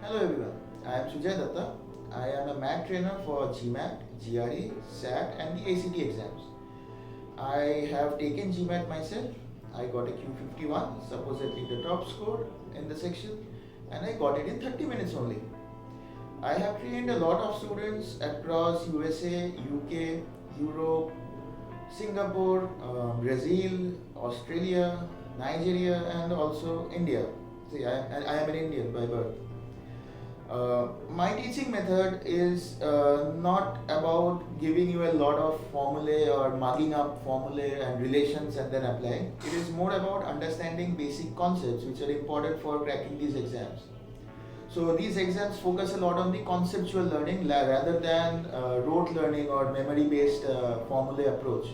Hello everyone, I am Sujay Datta. I am a math trainer for GMAT, GRE, SAT and the ACT exams. I have taken GMAT myself. I got a Q51, supposedly the top score in the section, and I got it in 30 minutes only. I have trained a lot of students across USA, UK, Europe, Singapore, Brazil, Australia, Nigeria and also India. See, I am an Indian by birth. My teaching method is not about giving you a lot of formulae or mugging up formulae and relations and then applying. It is more about understanding basic concepts which are important for cracking these exams. So these exams focus a lot on the conceptual learning rather than rote learning or memory based formulae approach.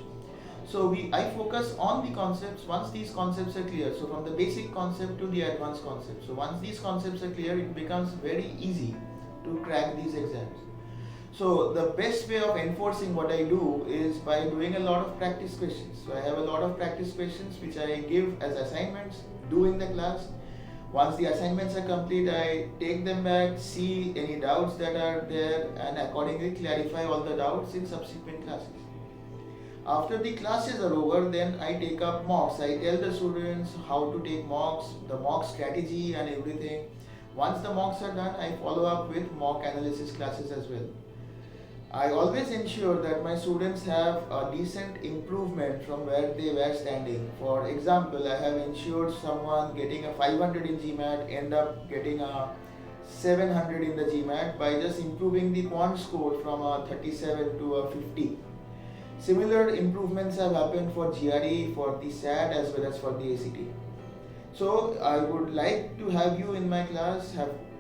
So I focus on the concepts once these concepts are clear. So from the basic concept to the advanced concept. So once these concepts are clear, it becomes very easy to crack these exams. So the best way of enforcing what I do is by doing a lot of practice questions. So I have a lot of practice questions which I give as assignments, do in the class. Once the assignments are complete, I take them back, see any doubts that are there and accordingly clarify all the doubts in subsequent classes. After the classes are over, then I take up mocks. I tell the students how to take mocks, the mock strategy and everything. Once the mocks are done, I follow up with mock analysis classes as well. I always ensure that my students have a decent improvement from where they were standing. For example, I have ensured someone getting a 500 in GMAT end up getting a 700 in the GMAT by just improving the point score from a 37 to a 50. Similar improvements have happened for GRE, for the SAT as well as for the ACT. So I would like to have you in my class,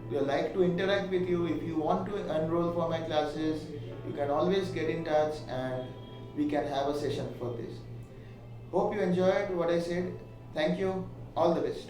like to interact with you. If you want to enroll for my classes, you can always get in touch and we can have a session for this. Hope you enjoyed what I said. Thank you. All the best.